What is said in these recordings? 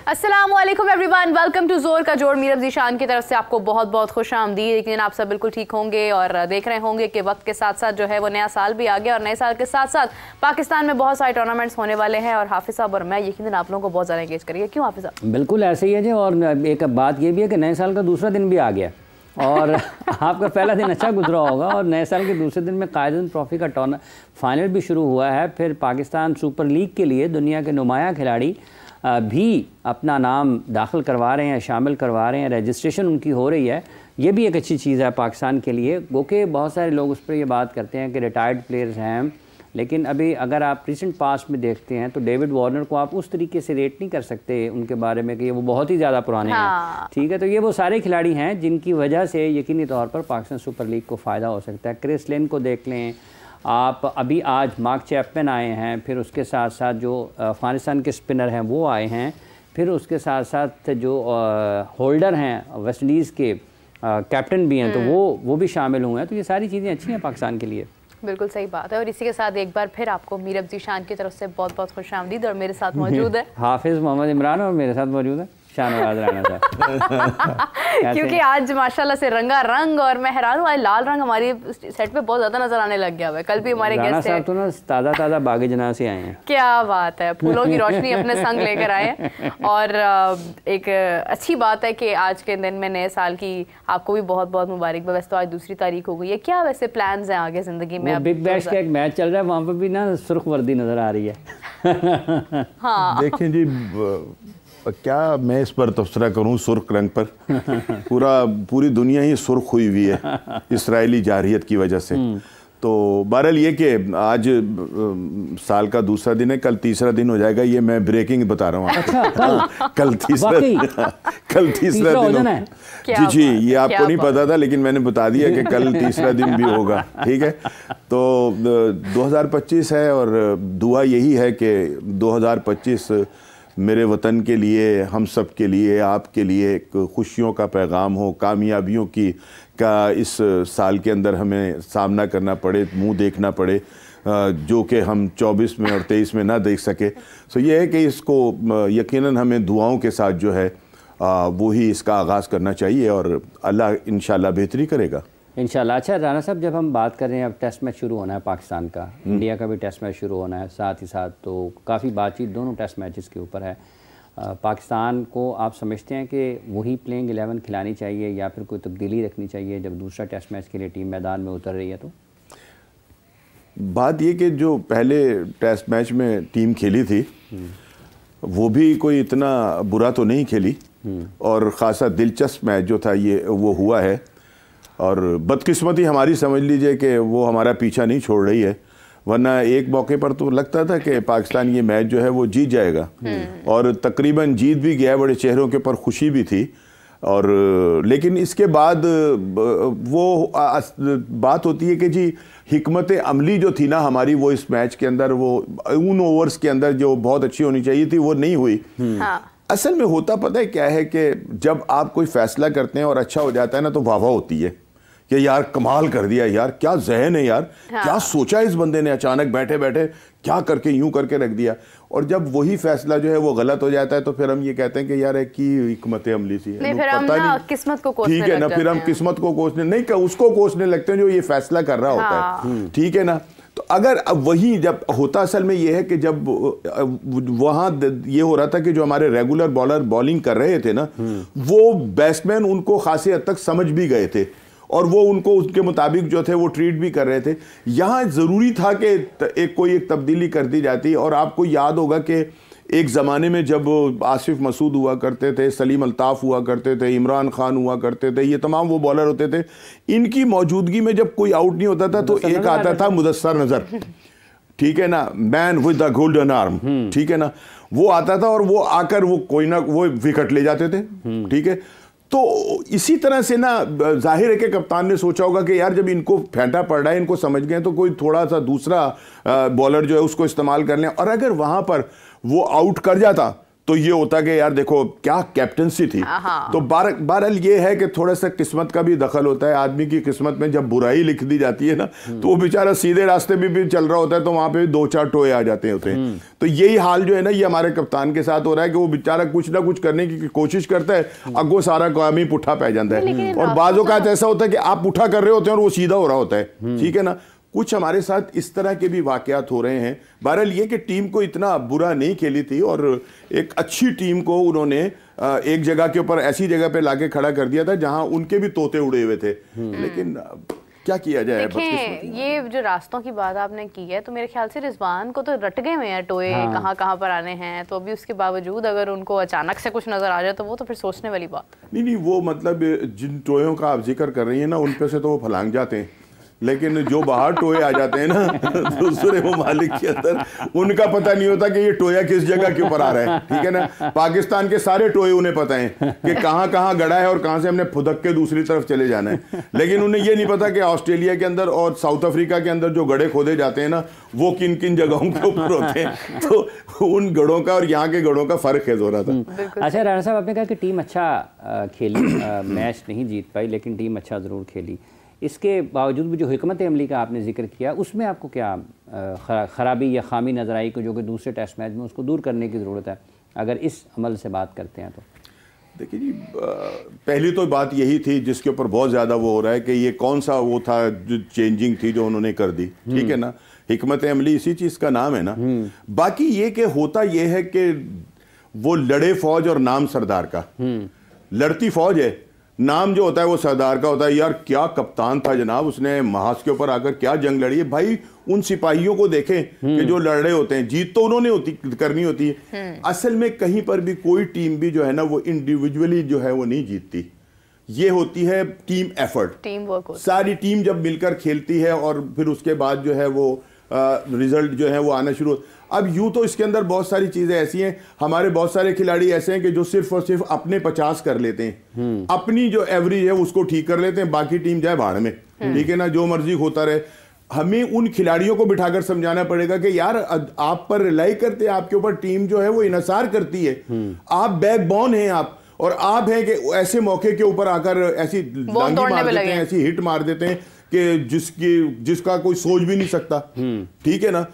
अस्सलामुअलैकुम everyone, welcome to जोर का जोड़। मीरब ज़ीशान की तरफ से आपको बहुत बहुत खुश आमदीद। लेकिन आप सब बिल्कुल ठीक होंगे और देख रहे होंगे कि वक्त के साथ साथ जो है वो नया साल भी आ गया और नए साल के साथ साथ पाकिस्तान में बहुत सारे टूर्नामेंट्स होने वाले हैं और हाफिज़ साहब और मैं यकीनन आप लोगों को बहुत ज़्यादा एंगेज करेंगे। क्यों हाफिज़ साहब? बिल्कुल ऐसे ही है जी। और एक बात ये भी है कि नए साल का दूसरा दिन भी आ गया और आपका पहला दिन अच्छा गुजरा होगा और नए साल के दूसरे दिन में कायदन ट्रॉफी का टूर्नामेंट फाइनल भी शुरू हुआ है। फिर पाकिस्तान सुपर लीग के लिए दुनिया के नुमाया खिलाड़ी भी अपना नाम दाखिल करवा रहे हैं, शामिल करवा रहे हैं, रजिस्ट्रेशन उनकी हो रही है। ये भी एक अच्छी चीज़ है पाकिस्तान के लिए। वो कि बहुत सारे लोग उस पर ये बात करते हैं कि रिटायर्ड प्लेयर्स हैं, लेकिन अभी अगर आप रिसेंट पास्ट में देखते हैं तो डेविड वार्नर को आप उस तरीके से रेट नहीं कर सकते उनके बारे में कि वो बहुत ही ज़्यादा पुराने हैं। ठीक है, तो ये वो सारे खिलाड़ी हैं जिनकी वजह से यकीनी तौर पर पाकिस्तान सुपर लीग को फ़ायदा हो सकता है। क्रिस लिन को देख लें आप, अभी आज मार्क चैपमैन आए हैं, फिर उसके साथ साथ जो अफगानिस्तान के स्पिनर हैं वो आए हैं, फिर उसके साथ साथ जो होल्डर हैं वेस्ट इंडीज़ के कैप्टन भी हैं तो वो भी शामिल हुए हैं। तो ये सारी चीज़ें अच्छी हैं पाकिस्तान के लिए। बिल्कुल सही बात है। और इसी के साथ एक बार फिर आपको मीरब ज़ीशान की तरफ से बहुत बहुत खुश आमदीद। और मेरे साथ मौजूद है हाफिज़ मोहम्मद इमरान और मेरे साथ मौजूद है शाहनवाज राणा साहब। क्योंकि आज माशाल्लाह से रंगा रंग और मैं हैरान हूँ, आज लाल रंग हमारी सेट पे बहुत ज्यादा नजर आने लग गया है। कल भी हमारे गेस्ट साहब तो ना ताज़ा ताज़ा बागे जना से आए हैं। क्या बात है, फूलों की रोशनी अपने संग लेकर आए हैं। और एक अच्छी बात है कि आज के दिन में नए साल की आपको भी बहुत बहुत मुबारकबाद। वैसे तो आज 2 तारीख हो गई है, क्या वैसे प्लान्स हैं आगे जिंदगी में? बिग बैश का एक मैच चल रहा है, वहाँ पर भी ना सुर्ख वर्दी नजर आ रही है। हाँ देखें जी, क्या मैं इस पर तबसरा करूं सुर्ख रंग पर। पूरी दुनिया ही सुर्ख हुई हुई है इसराइली जारहियत की वजह से। तो बहरहाल ये कि आज साल का दूसरा दिन है, कल तीसरा दिन हो जाएगा। ये मैं ब्रेकिंग बता रहा हूँ। अच्छा, कल तीसरा दिन है जी जी, ये आपको नहीं पता था लेकिन मैंने बता दिया कि कल तीसरा दिन भी होगा। ठीक है, तो 2025 है और दुआ यही है कि 2025 मेरे वतन के लिए, हम सब के लिए, आपके लिए एक खुशियों का पैगाम हो, कामयाबियों की का इस साल के अंदर हमें सामना करना पड़े, मुंह देखना पड़े जो कि हम 24 में और 23 में ना देख सके। सो ये है कि इसको यकीनन हमें दुआओं के साथ जो है वो ही इसका आगाज़ करना चाहिए और अल्लाह इंशाल्लाह बेहतरी करेगा इंशाल्लाह। अच्छा राना साहब, जब हम बात कर रहे हैं अब टेस्ट मैच शुरू होना है पाकिस्तान का, इंडिया का भी टेस्ट मैच शुरू होना है साथ ही साथ, तो काफ़ी बातचीत दोनों टेस्ट मैचेस के ऊपर है। पाकिस्तान को आप समझते हैं कि वही प्लेइंग 11 खिलानी चाहिए या फिर कोई तब्दीली रखनी चाहिए जब दूसरा टेस्ट मैच के लिए टीम मैदान में उतर रही है? तो बात ये कि जो पहले टेस्ट मैच में टीम खेली थी वो भी कोई इतना बुरा तो नहीं खेली और ख़ासा दिलचस्प मैच जो था ये वो हुआ है। और बदकिस्मती हमारी समझ लीजिए कि वो हमारा पीछा नहीं छोड़ रही है, वरना एक मौके पर तो लगता था कि पाकिस्तान ये मैच जो है वो जीत जाएगा और तकरीबन जीत भी गया, बड़े चेहरों के ऊपर खुशी भी थी। और लेकिन इसके बाद वो बात होती है कि जी हिकमत अमली जो थी ना हमारी, वो इस मैच के अंदर वो उन ओवर्स के अंदर जो बहुत अच्छी होनी चाहिए थी वो नहीं हुई। असल में होता पता है क्या है कि जब आप कोई फैसला करते हैं और अच्छा हो जाता है ना तो वाह वाह होती है कि यार कमाल कर दिया, यार क्या जहन है, यार क्या सोचा इस बंदे ने, अचानक बैठे बैठे क्या करके यूं करके रख दिया। और जब वही फैसला जो है वो गलत हो जाता है तो फिर हम ये कहते हैं कि यार की हिकमत अमली सी है, पता नहीं किस्मत को कोसने, ठीक है ना, फिर हम किस्मत को कोसने नहीं, उसको कोसने लगते हैं जो ये फैसला कर रहा होता है। ठीक है ना, तो अगर अब वही जब होता असल में ये है कि जब वहाँ ये हो रहा था कि जो हमारे रेगुलर बॉलर बॉलिंग कर रहे थे ना वो बैट्समैन उनको खासी हद तक समझ भी गए थे और वो उनको उसके मुताबिक जो थे वो ट्रीट भी कर रहे थे। यहाँ ज़रूरी था कि कोई एक तब्दीली कर दी जाती। और आपको याद होगा कि एक ज़माने में जब आसिफ मसूद हुआ करते थे, सलीम अल्ताफ़ हुआ करते थे, इमरान खान हुआ करते थे, ये तमाम वो बॉलर होते थे, इनकी मौजूदगी में जब कोई आउट नहीं होता था तो एक आता था मुदस्सर नज़र, ठीक है ना, man with the golden arm, ठीक है ना, वो आता था और वो आकर वो कोई ना वो विकेट ले जाते थे। ठीक है, तो इसी तरह से ना जाहिर है कि कप्तान ने सोचा होगा कि यार जब इनको फेंटा पड़ रहा है, इनको समझ गए तो कोई थोड़ा सा दूसरा बॉलर जो है उसको इस्तेमाल कर लें। और अगर वहाँ पर वो आउट कर जाता तो ये होता कि यार देखो क्या कैप्टनसी थी। तो बहरहाल ये है कि थोड़ा सा किस्मत का भी दखल होता है। आदमी की किस्मत में जब बुराई लिख दी जाती है ना, तो वो बेचारा सीधे रास्ते में भी चल रहा होता है, तो वहां पे भी 2-4 टोए आ जाते होते हैं। तो यही हाल जो है ना, ये हमारे कप्तान के साथ हो रहा है कि वो बेचारा कुछ ना कुछ करने की कोशिश करता है, अगो सारा काम ही पुट्ठा पै जाता है। और बाजों का ऐसा होता है कि आप पुट्ठा कर रहे होते हैं और वो सीधा हो रहा होता है, ठीक है ना। कुछ हमारे साथ इस तरह के भी वाकयात हो रहे हैं। बहरहाल ये कि टीम को इतना बुरा नहीं खेली थी और एक अच्छी टीम को उन्होंने एक जगह के ऊपर ऐसी जगह पे लाके खड़ा कर दिया था जहां उनके भी तोते उड़े हुए थे। लेकिन क्या किया जाए। देखिए, ये जो रास्तों की बात आपने की है, तो मेरे ख्याल से रिजवान को तो रट गए हुए हैं टोए, कहाँ कहाँ पर आने हैं। तो अभी उसके बावजूद अगर उनको अचानक से कुछ नजर आ जाए तो वो तो फिर सोचने वाली बात। नहीं, वो मतलब जिन टोयों का आप जिक्र कर रही है ना, उन पे से तो वो फलांग जाते हैं, लेकिन जो बाहर टोए आ जाते हैं ना दूसरे ममालिक के अंदर, उनका पता नहीं होता कि ये टोया किस जगह के ऊपर आ रहा है, ठीक है ना। पाकिस्तान के सारे टोए उन्हें पता है कि कहाँ कहाँ गड़ा है और कहाँ से हमने फुदक के दूसरी तरफ चले जाना है। लेकिन उन्हें ये नहीं पता कि ऑस्ट्रेलिया के अंदर और साउथ अफ्रीका के अंदर जो गड़े खोदे जाते हैं ना, वो किन किन जगहों के ऊपर होते हैं। तो उन गड़ों का और यहाँ के गड़ों का फर्क है थोड़ा सा। अच्छा राणा साहब, आपने कहा कि टीम अच्छा खेली, मैच नहीं जीत पाई लेकिन टीम अच्छा ज़रूर खेली। इसके बावजूद भी जो हिकमत अमली का आपने जिक्र किया, उसमें आपको क्या ख़राबी या खामी नज़र आई जो कि दूसरे टेस्ट मैच में उसको दूर करने की ज़रूरत है, अगर इस अमल से बात करते हैं तो? देखिए जी, पहली तो बात यही थी जिसके ऊपर बहुत ज़्यादा वो हो रहा है कि ये कौन सा वो था जो चेंजिंग थी जो उन्होंने कर दी, ठीक है ना। हिकमत अमली इसी चीज़ का नाम है ना। बाकी ये कि होता ये है कि वो लड़े फौज और नाम सरदार का, लड़ती फौज है, नाम जो होता है वो सरदार का होता है। यार क्या कप्तान था जनाब, उसने महाज के ऊपर आकर क्या जंग लड़ी है। भाई उन सिपाहियों को देखें कि जो लड़ रहे होते हैं, जीत तो उन्होंने करनी होती है। असल में कहीं पर भी कोई टीम भी जो है ना, वो इंडिविजुअली जो है वो नहीं जीतती, ये होती है टीम एफर्ट, टीम वर्क। सारी टीम जब मिलकर खेलती है और फिर उसके बाद जो है वो रिजल्ट जो है वो आना शुरू। अब यूं तो इसके अंदर बहुत सारी चीजें ऐसी हैं, हमारे बहुत सारे खिलाड़ी ऐसे हैं कि जो सिर्फ और सिर्फ अपने 50 कर लेते हैं, अपनी जो एवरेज है उसको ठीक कर लेते हैं, बाकी टीम जाए भाड़ में, ठीक है ना, जो मर्जी होता रहे। हमें उन खिलाड़ियों को बिठाकर समझाना पड़ेगा कि यार आप पर रिलाई करते हैं, आपके ऊपर टीम जो है वो इनसार करती है, आप बैकबोन हैं आप, और आप हैं कि ऐसे मौके के ऊपर आकर ऐसी डांगी मार देते हैं, ऐसी हिट मार देते हैं कि जिसका कोई सोच भी नहीं सकता, ठीक है ना।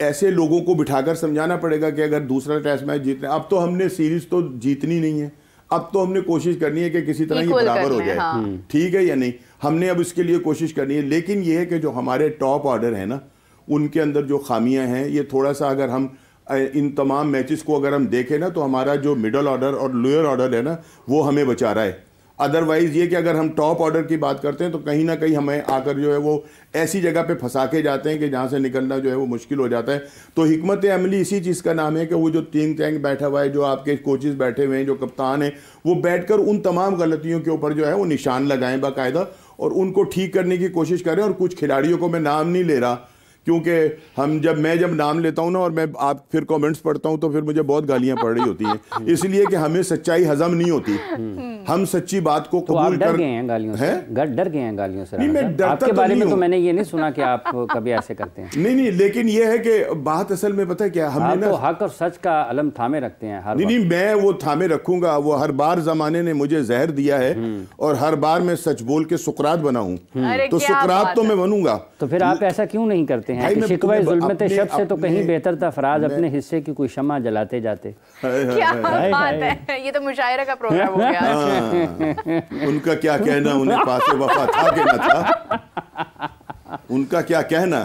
ऐसे लोगों को बिठाकर समझाना पड़ेगा कि अगर दूसरा टेस्ट मैच जीतना, अब तो हमने सीरीज तो जीतनी नहीं है, अब तो हमने कोशिश करनी है कि किसी तरह ये बराबर हो जाए, ठीक है या नहीं, हमने अब इसके लिए कोशिश करनी है। लेकिन ये है कि जो हमारे टॉप ऑर्डर है ना, उनके अंदर जो खामियां हैं, ये थोड़ा सा अगर हम इन तमाम मैचेस को अगर हम देखें ना, तो हमारा जो मिडल ऑर्डर और लोअर ऑर्डर है ना, वो हमें बचा रहा है। अदरवाइज ये कि अगर हम टॉप ऑर्डर की बात करते हैं तो कहीं ना कहीं हमें आकर जो है वो ऐसी जगह पे फंसा के जाते हैं कि जहाँ से निकलना जो है वो मुश्किल हो जाता है। तो हिकमत अमली इसी चीज़ का नाम है कि वो जो थिंक टैंक बैठा हुआ है, जो आपके कोचेस बैठे हुए हैं, जो कप्तान हैं, वो बैठकर उन तमाम गलतियों के ऊपर जो है वो निशान लगाएं बाकायदा और उनको ठीक करने की कोशिश करें। और कुछ खिलाड़ियों को मैं नाम नहीं ले रहा, क्योंकि मैं जब नाम लेता हूं ना और मैं आप फिर कमेंट्स पढ़ता हूं तो फिर मुझे बहुत गालियां पड़ रही होती हैं, इसलिए कि हमें सच्चाई हजम नहीं होती, हम सच्ची बात को कबूल डर गए हैं गालियों से, डर गए हैं गालियों से। नहीं, मैं डरता आपके बारे में तो मैंने ये नहीं सुना कि आप कभी ऐसे करते हैं। नहीं, लेकिन ये है कि बात असल में पता है क्या, हमने ना हक और सच का अलम थामे रखते हैं हर। नहीं, मैं वो थामे रखूंगा। वो हर बार जमाने ने मुझे जहर दिया है और हर बार मैं सच बोल के सुकरात बना हूं, तो सुकरात तो मैं बनूंगा। तो फिर आप ऐसा क्यों नहीं करते हैं? शिकवा जुल्मत शब से तो कहीं बेहतर था फराज अपने हिस्से की कोई शम्मा जलाते जाते। क्या बात है, ये तो मुशायरा का प्रोग्राम हो गया। उनका क्या कहना, उन्हें पासे वफा था कि न था, उनका क्या कहना,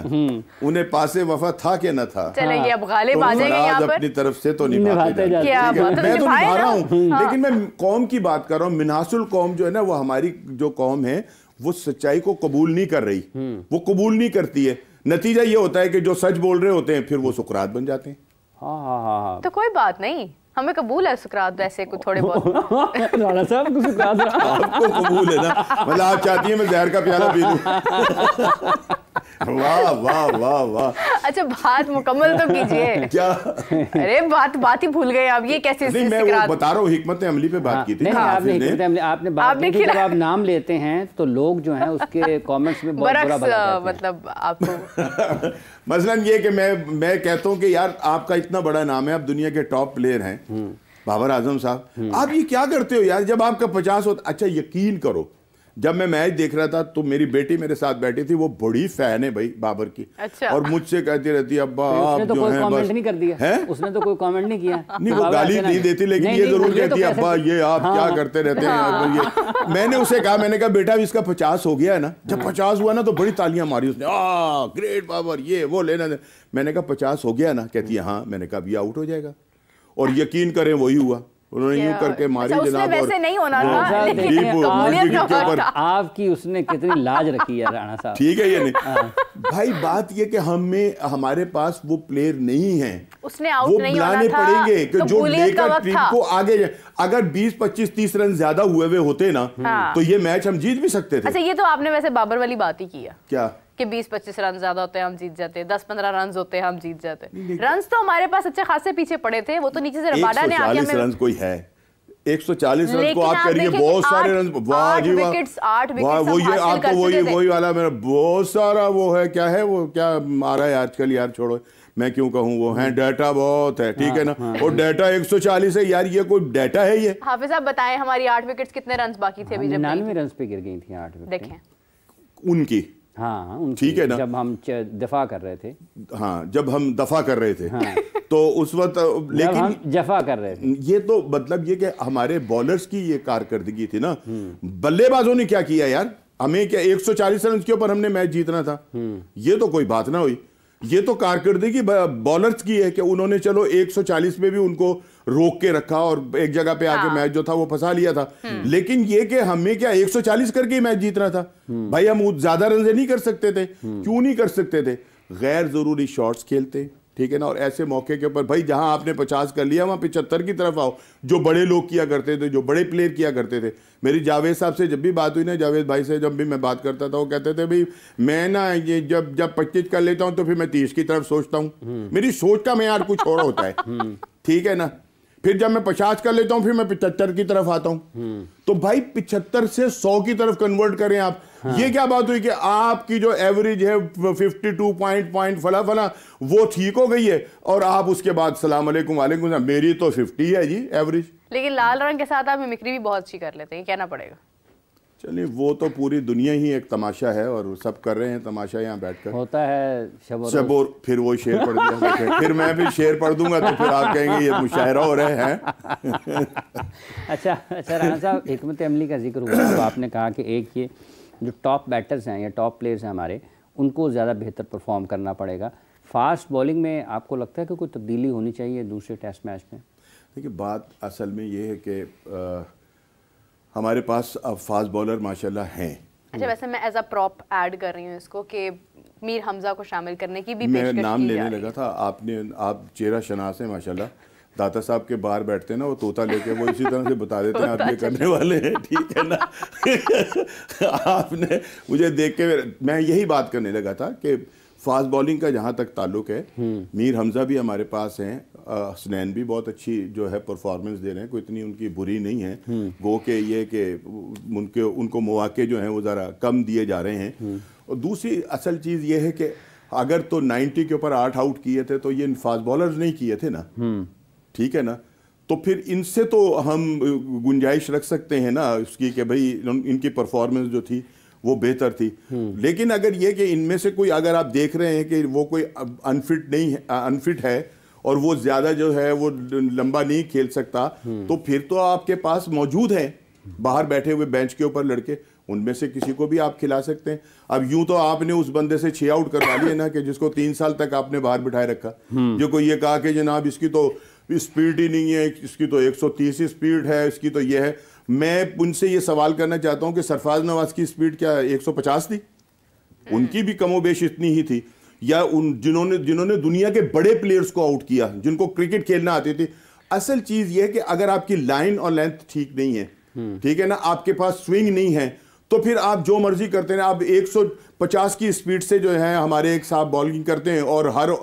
उन्हें पासे वफा था कि न था। चलेंगे अब गालिब आ जाएंगे यहाँ पर, अपनी तरफ से तो निभाते जाते। मैं तो निभा रहा हूँ, लेकिन मैं कौम की बात कर रहा हूँ। मिनासुल कौम जो है ना, वो हमारी जो कौम है वो सच्चाई को कबूल नहीं कर रही, वो कबूल नहीं करती है। नतीजा ये होता है कि जो सच बोल रहे होते हैं फिर वो सुकरात बन जाते हैं। हाँ। तो कोई बात नहीं, हमें कबूल है सुकरात, वैसे कुछ थोड़े बहुत। राणा साहब को सुकरात आपको कबूल है ना, मतलब आप चाहती हैं मैं जहर का प्याला पी लूं। वाह वाह वाह वाह। अच्छा बात मुकम्मल तो कीजिए। क्या? अरे बात ही भूल गए आप, ये कैसे? नहीं, मैं वो बता रहा हूँ, हिकमत अमली पे बात की थी। नहीं, आपने बात की थी, जब आप नाम लेते हैं तो लोग जो हैं उसके कमेंट्स में बहुत बुरा भला मतलब आपको मसलन ये कि मैं कहता हूँ कि यार आपका इतना बड़ा नाम है, आप दुनिया के टॉप प्लेयर हैं बाबर आजम साहब, आप ये क्या करते हो यार जब आपका 50 होता? अच्छा यकीन करो, जब मैं मैच देख रहा था तो मेरी बेटी मेरे साथ बैठी थी, वो बड़ी फैन है भाई बाबर की। अच्छा। और मुझसे कहती रहती है अब्बा आप तो जो कोई हैं कमेंट बस नहीं कर दिया है? उसने तो कोई कमेंट नहीं किया। नहीं, वो गाली नहीं देती, लेकिन ये जरूर कहती है अब्बा ये आप क्या करते रहते हैं। ये मैंने उसे कहा, मैंने कहा बेटा इसका 50 हो गया है ना। जब 50 हुआ ना तो बड़ी तालियां मारी उसने, ग्रेट बाबर, ये वो लेना। मैंने कहा 50 हो गया ना? कहती है हाँ। मैंने कहा अभी आउट हो जाएगा, और यकीन करें वही हुआ। उन्होंने यूं करके मारी जनाब, वैसे नहीं होना था, आपकी उसने कितनी लाज रखी है राणा साहब। ठीक है, ये नहीं भाई, बात ये कि हमारे पास वो प्लेयर नहीं है, उसने आउट वो नहीं बुलाने पड़ेंगे कि जो लेकर टीम को आगे जाए। अगर 20, 25, 30 रन ज्यादा हुए हुए होते ना तो ये मैच हम जीत भी सकते थे। अच्छा, ये तो आपने वैसे बाबर वाली बात ही की है क्या कि 20-25 रन ज्यादा होते हैं हम जीत जाते, 10-15 रन होते हैं हम जीत जाते। रन तो हमारे पास अच्छे खासे पीछे पड़े थे, वो तो नीचे से रबाडा ने आके 140 रन कोई है, 140 रन को आप करिए बहुत सारे रन, वाह जी वाह, वो ये आपको वही वाला मेरा बहुत सारा वो है, क्या है वो, क्या आ रहा है आजकल यार, छोड़ो मैं क्यों कहूँ, वो है डाटा बहुत है, ठीक है ना। और डाटा 140 है यार, ये कोई डाटा है ये? हाफिज साहब बताएं हमारी 8 विकेट्स कितने रन बाकी थे? 99 रन पे गिर गई थी 8 विकेट। देखें उनकी, हाँ ठीक है ना, जब हम दफा कर रहे थे। हाँ, जब हम दफा कर रहे थे, हाँ। तो उस वक्त, लेकिन हम जफा कर रहे थे। ये तो मतलब ये कि हमारे बॉलर्स की ये कारकर्दगी थी ना। बल्लेबाजों ने क्या किया यार, हमें क्या 140 रन के ऊपर हमने मैच जीतना था? ये तो कोई बात ना हुई। ये तो कारकर्दगी बॉलर्स की है कि उन्होंने चलो 140 पे भी उनको रोक के रखा और एक जगह पे आके मैच जो था वो फंसा लिया था। लेकिन ये कि हमें क्या 140 करके ही मैच जीतना था? भाई हम ज्यादा रन से नहीं कर सकते थे? क्यों नहीं कर सकते थे? गैर जरूरी शॉट्स खेलते, ठीक है ना। और ऐसे मौके के ऊपर भाई जहां आपने 50 कर लिया वहां 75 की तरफ आओ, जो बड़े लोग किया करते थे, जो बड़े प्लेयर किया करते थे। मेरी जावेद साहब से जब भी बात हुई ना, जावेद भाई से जब भी मैं बात करता था, वो कहते थे भाई मैं ना ये जब 25 कर लेता हूं तो फिर मैं 30 की तरफ सोचता हूं। मेरी सोच का मेयार कुछ और होता है, ठीक है ना। फिर जब मैं 50 कर लेता हूं फिर मैं 75 की तरफ आता हूं। तो भाई 75 से 100 की तरफ कन्वर्ट करें आप। हाँ। ये क्या बात हुई कि आपकी जो एवरेज है 52 पॉइंट फला फला वो ठीक हो गई है, और आप उसके बाद सलाम अलैकुम वालेकुम, मेरी तो 50 है जी एवरेज। लेकिन लाल रंग के साथ आप मिमिक्री भी बहुत अच्छी कर लेते हैं, कहना पड़ेगा। चलिए, वो तो पूरी दुनिया ही एक तमाशा है और सब कर रहे हैं तमाशा यहाँ बैठकर। होता है शबोर, फिर वो शेर पढ़ दिया फिर मैं भी शेर पढ़ दूंगा तो फिर आप कहेंगे ये मुशायरा हो रहे हैं। अच्छा राणा साहब, हिकमत अमली का जिक्र हुआ तो आपने कहा कि एक ये जो टॉप बैटर्स हैं या टॉप प्लेयर्स हैं हमारे, उनको ज़्यादा बेहतर परफॉर्म करना पड़ेगा। फास्ट बॉलिंग में आपको लगता है कि कोई तब्दीली होनी चाहिए दूसरे टेस्ट मैच में? देखिए, बात असल में ये है कि हमारे पास अब फास्ट बॉलर माशाल्लाह हैं। अच्छा, वैसे मैं एज अ प्रॉप ऐड कर रही हूँ इसको कि मीर हमजा को शामिल करने की भी मैं नाम लेने लगा था, आप चेहरा शनास हैं माशाल्लाह। दाता साहब के बाहर बैठते हैं ना, वो तोता लेके वो इसी तरह से बता देते हैं आप ये करने वाले हैं, ठीक है ना। आपने मुझे देख के मैं यही बात करने लगा था कि फास्ट बॉलिंग का जहाँ तक ताल्लुक है, मीर हमजा भी हमारे पास हैं, हसनैन भी बहुत अच्छी जो है परफॉर्मेंस दे रहे हैं, कोई इतनी उनकी बुरी नहीं है। गो के ये कि उनको मौके जो हैं वो ज़रा कम दिए जा रहे हैं। और दूसरी असल चीज़ ये है कि अगर तो 90 के ऊपर 8 आउट किए थे तो ये फास्ट बॉलर्स नहीं किए थे ना, ठीक है ना। तो फिर इनसे तो हम गुंजाइश रख सकते हैं ना उसकी कि भाई इनकी परफॉर्मेंस जो थी वो बेहतर थी। लेकिन अगर ये कि इनमें से कोई, अगर आप देख रहे हैं कि वो कोई अनफिट है और वो ज़्यादा जो है वो लंबा नहीं खेल सकता, तो फिर तो आपके पास मौजूद है बाहर बैठे हुए बेंच के ऊपर लड़के, उनमें से किसी को भी आप खिला सकते हैं। अब यूं तो आपने उस बंदे से 6 आउट करवा लिए ना कि जिसको 3 साल तक आपने बाहर बिठाए रखा, जो कोई ये कहा कि जनाब इसकी तो स्पीड ही नहीं है, इसकी तो 130 स्पीड है, इसकी तो ये है। मैं उनसे ये सवाल करना चाहता हूं कि सरफराज नवाज की स्पीड क्या 150 थी? उनकी भी कमोबेश इतनी ही थी। या उन जिन्होंने दुनिया के बड़े प्लेयर्स को आउट किया, जिनको क्रिकेट खेलना आती थी। असल चीज ये है कि अगर आपकी लाइन और लेंथ ठीक नहीं है, ठीक है ना, आपके पास स्विंग नहीं है, तो फिर आप जो मर्जी करते हैं, आप 150 की स्पीड से जो है हमारे एक साहब बॉलिंग करते हैं और हर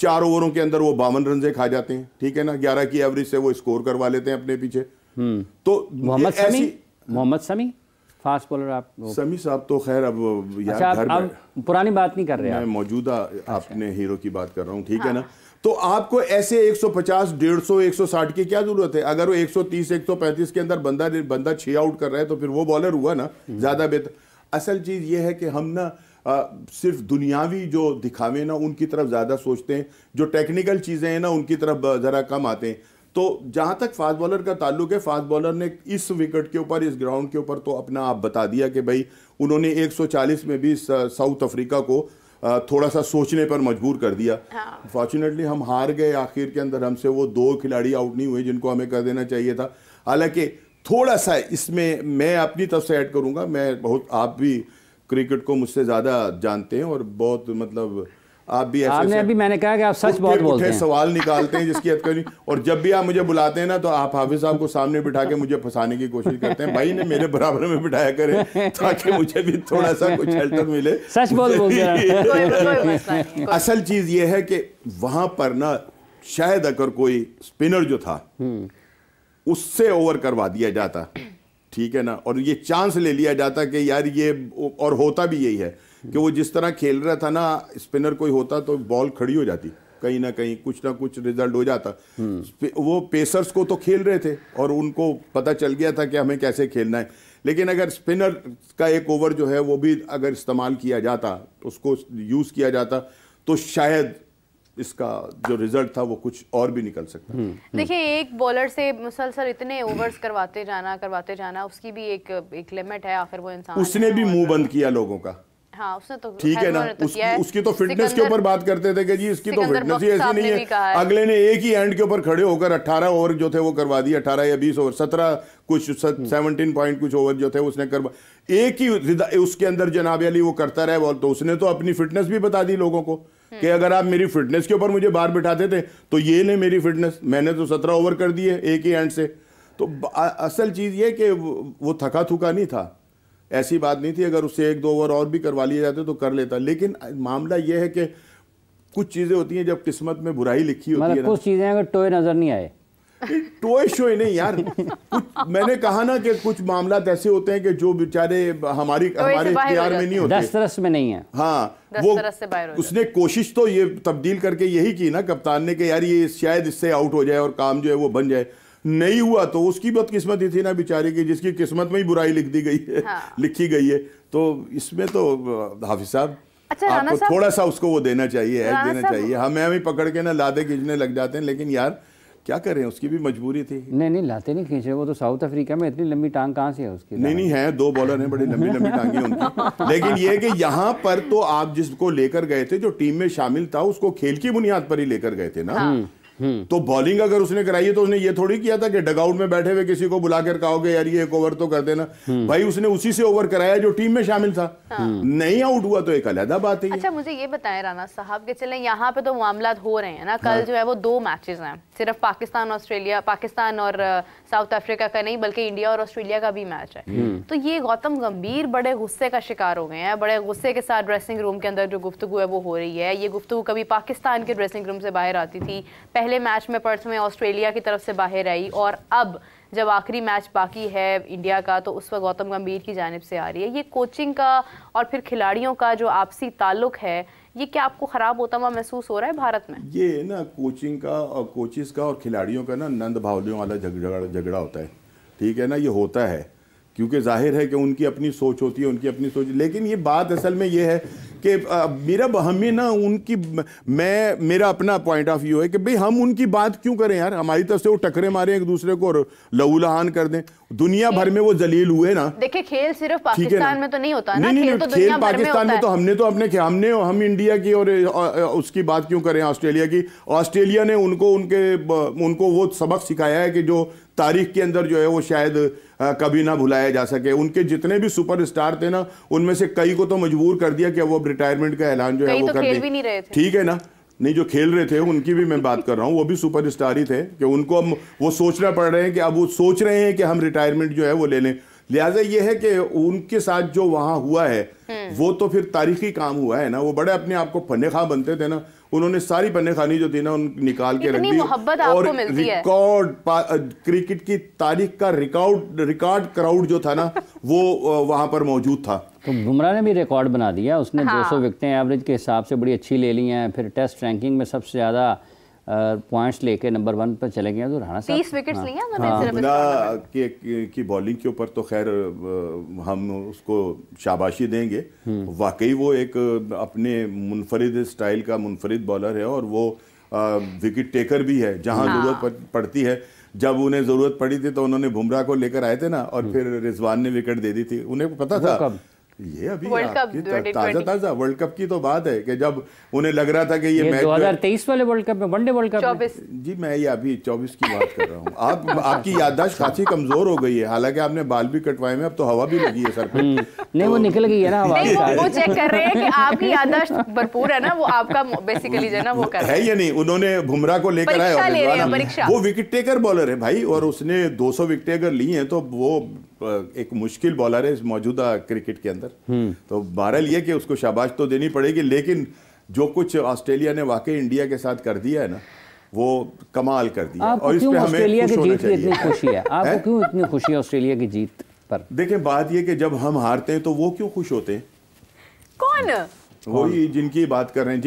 4 ओवरों के अंदर वो 52 रन खा जाते हैं, ठीक है ना, 11 की एवरेज से वो स्कोर करवा लेते हैं अपने पीछे। तो मोहम्मद शमी फास्ट बॉलर, आप शमी साहब तो खैर अब यार अच्छा, घर अब पुरानी बात नहीं कर रहे, मैं मौजूदा अपने हीरो की बात कर रहा हूँ, ठीक है ना। तो आपको ऐसे 150, 150, 160 की क्या जरूरत है? अगर वो 130, 135 के अंदर बंदा 6 आउट कर रहा है तो फिर वो बॉलर हुआ ना ज्यादा बेहतर। असल चीज ये है कि हम ना सिर्फ दुनियावी जो दिखावे ना उनकी तरफ ज्यादा सोचते हैं, जो टेक्निकल चीजें हैं ना उनकी तरफ जरा कम आते हैं। तो जहां तक फास्ट बॉलर का ताल्लुक है, फास्ट बॉलर ने इस विकेट के ऊपर, इस ग्राउंड के ऊपर तो अपना आप बता दिया कि भाई उन्होंने 140 में भी साउथ अफ्रीका को थोड़ा सा सोचने पर मजबूर कर दिया। फॉर्चुनेटली हम हार गए आखिर के अंदर, हमसे वो 2 खिलाड़ी आउट नहीं हुए जिनको हमें कर देना चाहिए था। हालांकि थोड़ा सा इसमें मैं अपनी तरफ से ऐड करूंगा, मैं बहुत, आप भी क्रिकेट को मुझसे ज़्यादा जानते हैं और बहुत मतलब आप भी ऐसे अभी मैंने कहा कि आप सच बहुत बोलते हैं, सवाल निकालते हैं जिसकी हद करी, और जब भी आप मुझे बुलाते हैं ना तो आप हाफिज साहब को सामने बिठा के मुझे फंसाने की कोशिश करते हैं। भाई ने मेरे बराबर में बिठाया करें ताकि मुझे भी थोड़ा सा कुछ हेल्टर मिले। सच बोलते हैं। असल चीज ये है कि वहां पर ना शायद अगर कोई स्पिनर जो था उससे ओवर करवा दिया जाता, ठीक है ना, और ये चांस ले लिया जाता कि यार ये, और होता भी यही है कि वो जिस तरह खेल रहा था ना, स्पिनर कोई होता तो बॉल खड़ी हो जाती, कहीं ना कहीं कुछ ना कुछ रिजल्ट हो जाता। वो पेसर्स को तो खेल रहे थे और उनको पता चल गया था कि हमें कैसे खेलना है, लेकिन अगर स्पिनर का एक ओवर जो है वो भी अगर इस्तेमाल किया जाता, उसको यूज किया जाता, तो शायद इसका जो रिजल्ट था वो कुछ और भी निकल सकता है। देखिए, एक बॉलर से मुसलसल इतने ओवर्स करवाते जाना उसकी भी एक लिमिट है, आखिर वो इंसान उसने भी मुंह बंद किया लोगों का। हाँ, उसने तो ठीक है ना, उसकी तो फिटनेस के ऊपर बात करते थे कि जी इसकी तो फिटनेस ही ऐसी नहीं है। अगले ने एक ही एंड के ऊपर खड़े होकर 18 ओवर जो थे वो करवा दिए, 18 या 20 ओवर, 17 कुछ 17 पॉइंट कुछ ओवर जो थे उसने करवा, एक ही उसके अंदर जनाब अली वो करता रहे बॉल। तो उसने तो अपनी फिटनेस भी बता दी लोगों को कि अगर आप मेरी फिटनेस के ऊपर मुझे बाहर बिठाते थे तो ये ले मेरी फिटनेस, मैंने तो 17 ओवर कर दिए एक ही एंड से। तो असल चीज ये कि वो थका थुका नहीं था, ऐसी बात नहीं थी, अगर उससे 1-2 ओवर और भी करवा लिए जाते तो कर लेता। लेकिन मामला यह है कि कुछ चीजें होती हैं जब किस्मत में बुराई लिखी होती है ना, कुछ चीजें अगर टोए नजर नहीं आए, टोए शोए नहीं यार, कुछ मैंने कहा ना कि कुछ मामला ऐसे होते हैं कि जो बेचारे हमारे इख्तियार में नहीं होते, दस्तरस में नहीं है। हाँ, वो उसने कोशिश तो ये तब्दील करके यही की ना कप्तान ने कि यार ये शायद इससे आउट हो जाए और काम जो है वो बन जाए। नहीं हुआ तो उसकी बदकिस्मती थी ना बेचारे की, जिसकी किस्मत में ही बुराई लिख दी गई है। हाँ। लिखी गई है। तो इसमें तो हाफिज साहब आपको थोड़ा सा उसको वो देना चाहिए, देना चाहिए। हमें पकड़ के ना लाते खींचने लग जाते हैं, लेकिन यार क्या करें, उसकी भी मजबूरी थी। नहीं लाते नहीं खींच रहे, वो तो साउथ अफ्रीका में इतनी लंबी टांग कहाँ से है उसकी? नहीं है, 2 बॉलर हैं, बड़ी लंबी लंबी टांगे उनकी। लेकिन ये कि यहाँ पर तो आप जिसको लेकर गए थे, जो टीम में शामिल था, उसको खेल की बुनियाद पर ही लेकर गए थे ना। तो बॉलिंग अगर उसने कराई है तो उसने ये थोड़ी किया था कि डगआउट में बैठे हुए किसी को बुलाकर कहोगे यार ये एक ओवर तो कर देना। भाई उसने उसी से ओवर कराया जो टीम में शामिल था। नहीं आउट हुआ तो एक अलग बात है। अच्छा, मुझे ये बताएं राना साहब के, चले यहाँ पे तो मामला हो रहे हैं ना, कल जो है वो 2 मैचेस हैं, सिर्फ पाकिस्तान और साउथ अफ्रीका का नहीं बल्कि इंडिया और ऑस्ट्रेलिया का भी मैच है। तो ये गौतम गंभीर बड़े गुस्से का शिकार हो गए हैं, बड़े गुस्से के साथ ड्रेसिंग रूम के अंदर जो गुफ्तगू है वो हो रही है। ये गुफ्तगू कभी पाकिस्तान के ड्रेसिंग रूम से बाहर आती थी, पहले मैच में पर्थ में ऑस्ट्रेलिया की तरफ से बाहर आई, और अब जब आखिरी मैच बाकी है इंडिया का तो उस वक्त गौतम गंभीर की जानिब से आ रही है। ये कोचिंग का और फिर खिलाड़ियों का जो आपसी ताल्लुक है, ये क्या आपको खराब होता हुआ महसूस हो रहा है भारत में? ये ना कोचिंग का और कोचिस का और खिलाड़ियों का ना नंद भावलियों वाला झगड़ा होता है, ठीक है ना। ये होता है क्योंकि जाहिर है कि उनकी अपनी सोच होती है, उनकी अपनी सोच। लेकिन ये बात असल में ये है कि हमें ना उनकी, मेरा अपना पॉइंट ऑफ व्यू है कि भाई हम उनकी बात क्यों करें यार, हमारी तरफ से वो टकरे मारे एक दूसरे को और लहूलुहान कर दें। दुनिया भर में वो जलील हुए ना। देखिए, खेल सिर्फ पाकिस्तान में तो नहीं होता ना, खेल तो दुनिया भर में होता है। तो हम इंडिया की और उसकी बात क्यों करें ऑस्ट्रेलिया की। ऑस्ट्रेलिया ने उनको वो सबक सिखाया है कि जो तारीख के अंदर जो है वो शायद कभी ना भुलाया जा सके। उनके जितने भी सुपरस्टार थे ना, उनमें से कई को तो मजबूर कर दिया कि वो रिटायरमेंट का ऐलान जो है वो कर दें, ठीक है ना। नहीं, जो खेल रहे थे उनकी भी मैं बात कर रहा हूँ, वो भी सुपरस्टार ही थे कि उनको अब वो सोचना पड़ रहे हैं कि अब वो सोच रहे हैं कि हम रिटायरमेंट जो है वो ले लें। लिहाजा ये है कि उनके साथ जो वहां हुआ है वो तो फिर तारीखी काम हुआ है ना। वो बड़े अपने आप को फन्ने खा बनते थे ना, उन्होंने सारी पन्ने खानी जो थी ना उन निकाल के रख दी, और रिकॉर्ड क्रिकेट की तारीख का रिकॉर्ड क्राउड जो था ना वो वहां पर मौजूद था। तो बुमराह ने भी रिकॉर्ड बना दिया, उसने 200 विकेटें एवरेज के हिसाब से बड़ी अच्छी ले ली हैं, फिर टेस्ट रैंकिंग में सबसे ज़्यादा पॉइंट्स लेके नंबर 1 पर चले गए। तो राणा साहब 30 विकेट्स लिए हैं बुमराह की बॉलिंग के ऊपर तो खैर हम उसको शाबाशी देंगे। वाकई वो एक अपने मुनफरिद स्टाइल का मुनफरिद बॉलर है, और वो विकेट टेकर भी है जहां जरूरत पड़ती है। जब उन्हें जरूरत पड़ी थी तो उन्होंने बुमराह को लेकर आए थे ना, और फिर रिजवान ने विकेट दे दी थी। उन्हें पता था ये अभी ताजा वर्ल्ड कप की तो बात है कि जब उन्हें लग रहा था कि ये मैच 2023 वाले वर्ल्ड कप में, वनडे वर्ल्ड कप 24 जी मैं ये अभी 24 की बात कर रहा हूँ। आपकी याददाश्त खासी कमजोर हो गई है, हालांकि आपने बाल भी कटवाए में, अब तो हवा भी लगी है सर पे। नहीं वो निकल गई है ना हवा। वो चेक कर रहे हैं कि आपकी याददाश्त भरपूर है ना, वो आपका बेसिकली जो है ना वो कर है या नहीं। उन्होंने बुमराह को लेकर आए, वो विकेट टेकर बॉलर है भाई, और उसने 200 विकेटें अगर ली हैं तो वो एक मुश्किल बॉलर है इस मौजूदा क्रिकेट के अंदर। तो बहरहाल ये कि उसको शाबाश तो देनी पड़ेगी, लेकिन जो कुछ ऑस्ट्रेलिया ने वाकई इंडिया के साथ कर दिया है ना वो कमाल कर दिया। और इसमें हमें ऑस्ट्रेलिया की जीत की इतनी खुशी है आपको? क्यों इतनी खुशी है ऑस्ट्रेलिया की जीत पर? देखें बात ये कि जब हम हारते हैं तो वो क्यों खुश होते हैं? कौन? वही जिनकी बात कर रहे हैं,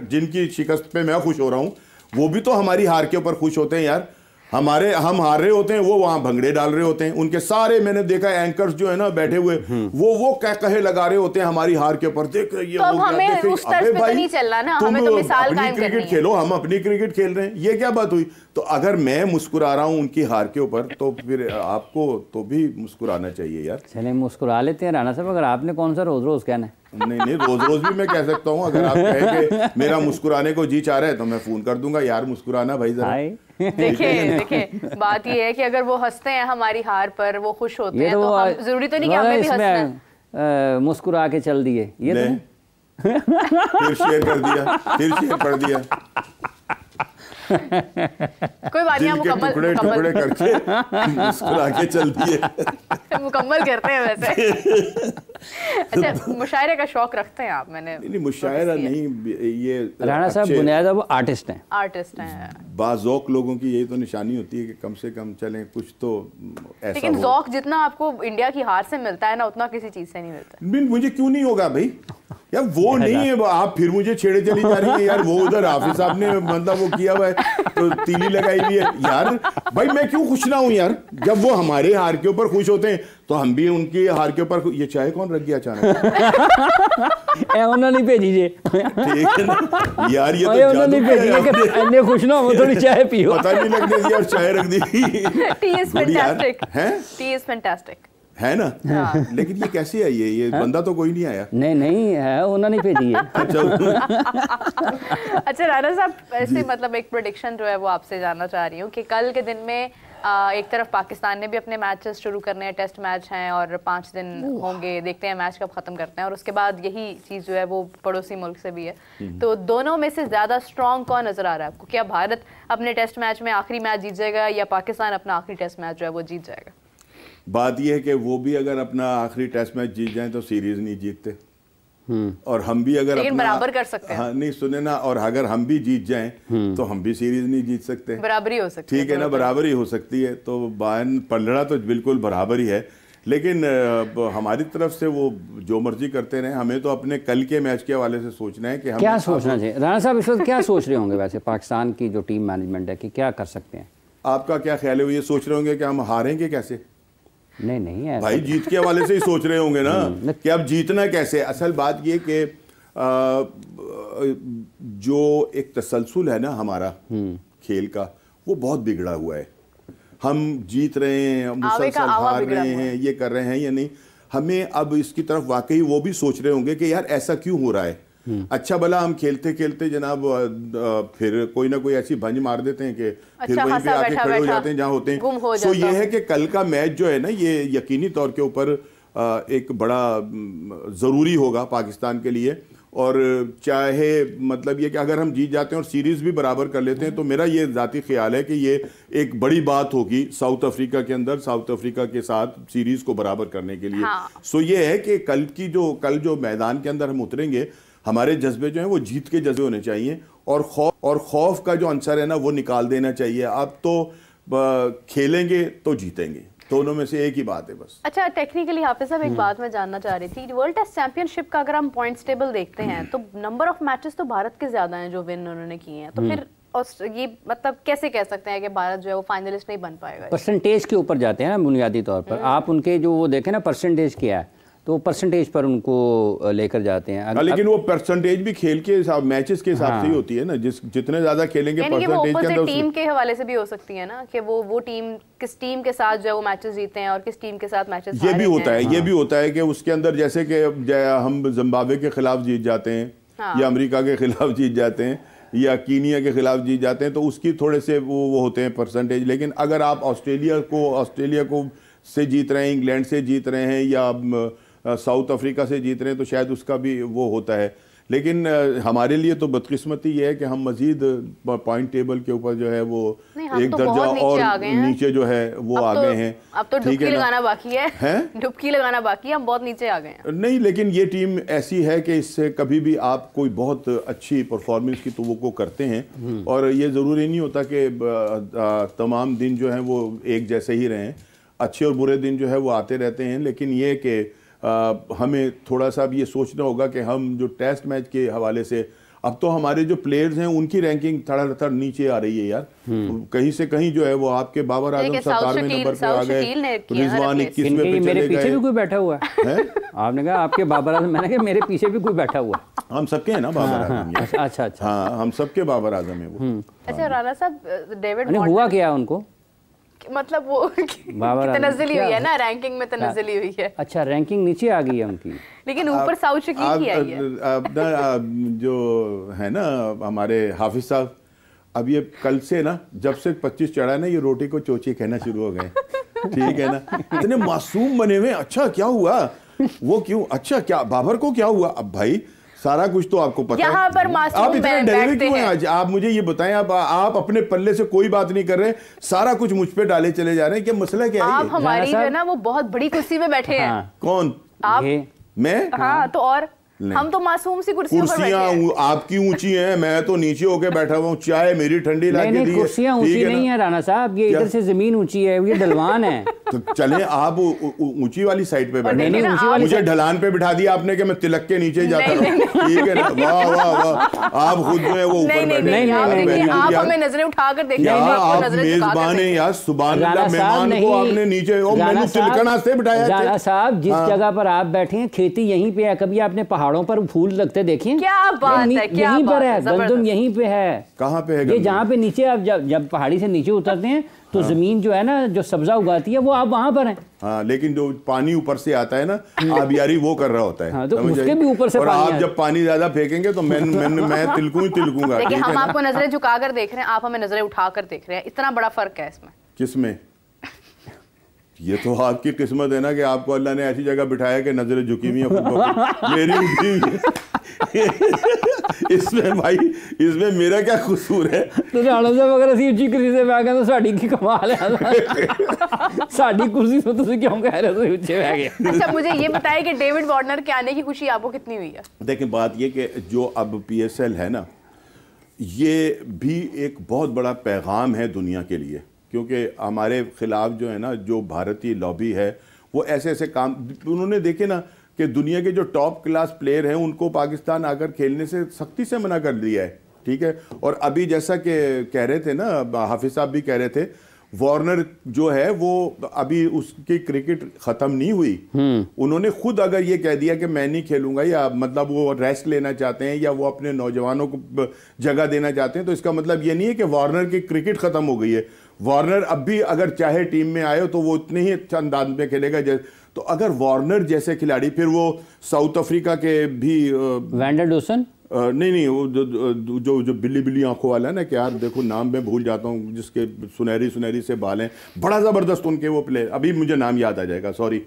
जिनकी शिकस्त पे मैं खुश हो रहा हूँ, वो भी तो हमारी हार के ऊपर खुश होते हैं यार। हम हार रहे होते हैं, वो वहां भंगड़े डाल रहे होते हैं। उनके सारे मैंने देखा एंकर्स जो है ना बैठे हुए, वो कहे लगा रहे होते हैं हमारी हार के ऊपर। देख ये तो हमें उस तर्ज पे तो नहीं चलना ना, हमें तो मिसाल कायम करनी है। क्रिकेट खेलो, हम अपनी क्रिकेट खेल रहे हैं, ये क्या बात हुई? तो अगर मैं मुस्कुरा रहा हूँ उनकी हार के ऊपर, तो फिर आपको तो भी मुस्कुराना चाहिए यार। चले मुस्कुरा लेते हैं राणा साहब, अगर आपने कौन सा रोज रोज कहना है? नहीं रोज रोज भी मैं कह सकता हूँ। अगर आप कहें कि मेरा मुस्कुराने को जी चाह रहा है तो मैं फोन कर दूंगा, यार मुस्कुराना भाई जरा। देखिए बात ये है कि अगर वो हंसते हैं हमारी हार पर, वो खुश होते हैं, तो हम जरूरी तो नहीं कि हमें भी हंसना है। मुस्कुरा के चल दिए ये तो फिर शेयर कर दिया कोई बात नहीं, टुकड़े करके मुस्कुरा के चल दिए। मुकम्मल करते हैं वैसे। अच्छा मुशायरे का शौक रखते हैं आप? मैंने नहीं मुशायरा नहीं, ये राणा साहब बुनियाद वो आर्टिस्ट हैं। बाज़ौक लोगों की यही तो निशानी होती है कि कम से कम चलें कुछ तो ऐसा। लेकिन ज़ौक जितना आपको इंडिया की हार से मिलता है ना, उतना किसी चीज से नहीं मिलता। मुझे क्यों नहीं होगा भाई यार? वो नहीं है, आप फिर मुझे छेड़े चली जा रही है यार। वो उधर हाफिज साहब ने मतलब वो किया हुआ है तो तीली लगाई हुई है यार। भाई मैं क्यों खुश ना हूं यार? जब वो हमारे हार के ऊपर खुश होते हैं तो हम भी उनकी हार के ऊपर। ये चाय कौन रख गया अचानक? उन्होंने भेजी जे, ठीक है ना यार, ये तो उन्होंने भेजी कि खुश ना हो थोड़ी चाय पियो। पता नहीं लगने दी और चाय रख दी। Tea is fantastic tea is fantastic है ना। हाँ। लेकिन ये कैसे आई है? ये बंदा तो कोई नहीं आया। नहीं है, उन्होंने भेजी है। अच्छा राणा साहब, ऐसे मतलब एक प्रेडिक्शन जो है वो आपसे जानना चाह रही हूँ कि कल के दिन में एक तरफ पाकिस्तान ने भी अपने मैचेस शुरू करने हैं, टेस्ट मैच हैं और 5 दिन होंगे, देखते हैं मैच कब खत्म करते हैं, और उसके बाद यही चीज़ जो है वो पड़ोसी मुल्क से भी है। तो दोनों में से ज़्यादा स्ट्रॉन्ग कौन नज़र आ रहा है आपको? क्या भारत अपने टेस्ट मैच में आखिरी मैच जीत जाएगा या पाकिस्तान अपना आखिरी टेस्ट मैच जो है वो जीत जाएगा? बात यह है कि वो भी अगर अपना आखिरी टेस्ट मैच जीत जाएं तो सीरीज नहीं जीतते, और हम भी अगर लेकिन बराबर कर सकते हैं। हाँ नहीं सुने ना, और अगर हम भी जीत जाएं तो हम भी सीरीज नहीं जीत सकते। बराबरी हो सकती है, ठीक है ना, बराबरी हो सकती है। तो बायन पलड़ा तो बिल्कुल बराबर ही है, लेकिन हमारी तरफ से वो जो मर्जी करते रहे, हमें तो अपने कल के मैच के हवाले से सोचना है कि हम क्या सोचना चाहिए। राणा साहब इस वक्त क्या सोच रहे होंगे वैसे पाकिस्तान की जो टीम मैनेजमेंट है कि क्या कर सकते हैं? आपका क्या ख्याल है? वो ये सोच रहे होंगे कि हम हारेंगे कैसे? नहीं है भाई, जीत के हवाले से ही सोच रहे होंगे ना कि अब जीतना कैसे। असल बात ये कि जो एक तसलसल है ना हमारा खेल का, वो बहुत बिगड़ा हुआ है। हम जीत रहे हैं, मुसलसल हार रहे हैं, ये कर रहे हैं या नहीं। हमें अब इसकी तरफ वाकई वो भी सोच रहे होंगे कि यार ऐसा क्यों हो रहा है। अच्छा भला हम खेलते खेलते जनाब फिर कोई ना कोई ऐसी भंज मार देते हैं कि फिर वहीं पे आके खड़े हो जाते हैं जहां होते हैं। तो ये है कि कल का मैच जो है ना, ये यकीनी तौर के ऊपर एक बड़ा ज़रूरी होगा पाकिस्तान के लिए, और चाहे मतलब ये कि अगर हम जीत जाते हैं और सीरीज भी बराबर कर लेते हैं तो मेरा ये ज़ाती ख्याल है कि ये एक बड़ी बात होगी साउथ अफ्रीका के अंदर, साउथ अफ्रीका के साथ सीरीज को बराबर करने के लिए। सो ये है कि कल जो मैदान के अंदर हम उतरेंगे, हमारे जज्बे जो हैं वो जीत के जज्बे होने चाहिए और खौफ का जो अंसर है ना वो निकाल देना चाहिए। अब तो खेलेंगे तो जीतेंगे, दोनों में से एक ही बात है बस। अच्छा, टेक्निकली हाफिज साहब एक बात मैं जानना चाह रही थी, वर्ल्ड टेस्ट चैंपियनशिप का अगर हम पॉइंट्स टेबल देखते हैं तो नंबर ऑफ मैचेस तो भारत के ज्यादा हैं जो विन उन्होंने किए हैं, तो फिर ये मतलब कैसे कह सकते हैं कि भारत जो है वो फाइनलिस्ट नहीं बन पाएगा? परसेंटेज के ऊपर जाते हैं ना बुनियादी तौर पर। आप उनके जो वो देखें ना परसेंटेज क्या है, तो परसेंटेज पर उनको लेकर जाते हैं। लेकिन वो परसेंटेज भी खेल के हिसाब, मैचेस के हिसाब से ही होती है ना, जितने ज्यादा खेलेंगे परसेंटेज के अंदर। टीम के हवाले से भी हो सकती है ना कि वो टीम किस टीम के साथ जो वो मैचेस जीते हैं और किस टीम के साथ मैचेस हारे हैं। ये भी होता है, ये भी होता है कि उसके अंदर जैसे कि हम जिम्बाब्वे के खिलाफ जीत जाते हैं या अमेरिका के खिलाफ जीत जाते हैं या कीनिया के खिलाफ जीत जाते हैं तो उसकी थोड़े से वो होते हैं परसेंटेज। लेकिन अगर आप ऑस्ट्रेलिया को से जीत रहे हैं, इंग्लैंड से जीत रहे हैं या साउथ अफ्रीका से जीत रहे हैं तो शायद उसका भी वो होता है। लेकिन हमारे लिए तो बदकिस्मती ये है कि हम मजीद पॉइंट टेबल के ऊपर जो है वो एक दर्जा और नीचे जो है वो आ गए हैं। अब तो डुबकी लगाना बाकी है, डुबकी लगाना बाकी है, हम बहुत नीचे आ गए हैं। नहीं, लेकिन ये टीम ऐसी है कि इससे कभी भी आप कोई बहुत अच्छी परफॉर्मेंस की तवक्को करते हैं और ये ज़रूरी नहीं होता कि तमाम दिन जो हैं वो एक जैसे ही रहें, अच्छे और बुरे दिन जो है वो आते रहते हैं। लेकिन ये कि हमें थोड़ा सा भी ये सोचना होगा कि हम जो टेस्ट मैच के हवाले से अब तो हमारे जो प्लेयर्स हैं उनकी रैंकिंग थोड़ा नीचे आ रही है यार। कहीं से कहीं जो है वो आपके बाबर आजम 17वें नंबर पे आ गए, रिजवान 21वें पे चले गए। मेरे पीछे भी कोई बैठा हुआ है? आपने कहा आपके बाबर आजम, मैंने कहा मेरे पीछे भी कोई बैठा हुआ है। हम सबके हैं ना बाबर आजम। अच्छा, हाँ, हम सबके बाबर आजम है वो। अच्छा राणा साहब, डेविड हुआ क्या उनको, मतलब वो तनज़्ज़ुली हुई है ना, रैंकिंग में तनज़्ज़ुली हुई है। अच्छा, रैंकिंग नीचे आ गई है उनकी, लेकिन ऊपर साउथ शकील की आई है। जो है ना हमारे हाफिज साहब, अब ये कल से ना जब से 25 चढ़ा है ना ये रोटी को चोची कहना शुरू हो गए। ठीक है ना, इतने मासूम बने हुए। अच्छा क्या हुआ, वो क्यों, अच्छा क्या बाबर को क्या हुआ? अब भाई सारा कुछ तो आपको पता है। यहाँ पर मासूम आप इतने डरे हुए क्यों हैं आज? आप मुझे ये बताएं, आप अपने पल्ले से कोई बात नहीं कर रहे, सारा कुछ मुझ पे डाले चले जा रहे हैं, क्या मसला क्या है? आप हमारी जो है ना वो बहुत बड़ी कुर्सी में बैठे हैं। कौन? आप? मैं? हाँ, तो और हम तो मासूम सी कुर्सियों पर बैठे हैं। आपकी ऊंची हैं, मैं तो नीचे होके बैठा हुआ हूँ, चाय मेरी ठंडी ला के दी है। कुर्सियां ऊंची नहीं है राणा साहब, ये इधर से जमीन ऊंची है, ये ढलवान है। तो चले आप ऊंची वाली साइड पे बैठे, मुझे ढलान पे बिठा दिया आपने कि मैं तिलक के नीचे ही जाता रहूं। ठीक है ना, वाह वाह वाह, आप खुद जो है वो ऊपर बैठे। आप हमें नजरें उठाकर देखिए, आप मेजबान हैं यार, सुभान अल्लाह, मेहमान को आपने नीचे मैंने तिलकना से बिठाया। राणा साहब, जिस जगह पर आप बैठे हैं खेती यहीं पे है, कभी आपने पहाड़ों पर फूल लगते देखे? क्या बात है, क्या यहीं पर है, गंदम यहीं पे है। कहाँ पे है ये जहाँ पे नीचे आप जब पहाड़ी से नीचे उतरते हैं तो जमीन जो है ना जो सब्जा उगाती है वो आप वहां पर हैं। हाँ, लेकिन जो पानी ऊपर से आता है ना आबियारी वो कर रहा होता है। हाँ, तो उसके भी ऊपर से और आप जब पानी ज्यादा फेंकेंगे तो मैं तिलकूंगा। देखिए, हम आपको नजरें झुकाकर देख रहे हैं, आप हमें नजरें उठाकर देख रहे हैं, इतना बड़ा फर्क है इसमें। किसमें? ये तो आपकी किस्मत है ना कि आपको अल्लाह ने ऐसी जगह बिठाया कि नजरें झुकी हुई हैं, मेरी उठी। इसमें भाई, इसमें मेरा क्या कसूर है? तो राणा साहब अगर ਅਸੀਂ ਉੱਚੀ ਕੁਰਸੀ ਤੇ ਬਹਿ ਗਏ ਤਾਂ ਸਾਡੀ ਕੀ ਕਮਾਲ है? साड़ी कुर्सी पे तुम क्यों कह रहे हो ऊंचे बह गए? अच्छा, मुझे ये बताइए कि डेविड वार्नर के आने की खुशी आपको कितनी हुई है? देखिए, बात ये कि जो अब PSL है ना, ये भी एक बहुत बड़ा पैगाम है दुनिया के लिए, क्योंकि हमारे खिलाफ जो है ना जो भारतीय लॉबी है वो ऐसे ऐसे काम उन्होंने देखे ना कि दुनिया के जो टॉप क्लास प्लेयर हैं उनको पाकिस्तान आकर खेलने से सख्ती से मना कर दिया है। ठीक है, और अभी जैसा कि कह रहे थे ना, हाफिज साहब भी कह रहे थे, वार्नर जो है वो अभी उसकी क्रिकेट खत्म नहीं हुई। उन्होंने खुद अगर ये कह दिया कि मैं नहीं खेलूंगा, या मतलब वो रेस्ट लेना चाहते हैं या वो अपने नौजवानों को जगह देना चाहते हैं, तो इसका मतलब ये नहीं है कि वार्नर की क्रिकेट खत्म हो गई है। वार्नर अब भी अगर चाहे टीम में आए तो वो उतने ही अच्छा अंदाज में खेलेगा। तो अगर वार्नर जैसे खिलाड़ी, फिर वो साउथ अफ्रीका के भी वैंडर डोसन, नहीं वो जो बिल्ली बिल्ली आंखों वाला है ना, कि यार देखो नाम मैं भूल जाता हूँ, जिसके सुनहरी से बाल हैं, बड़ा ज़बरदस्त उनके वो प्लेयर, अभी मुझे नाम याद आ जाएगा, सॉरी।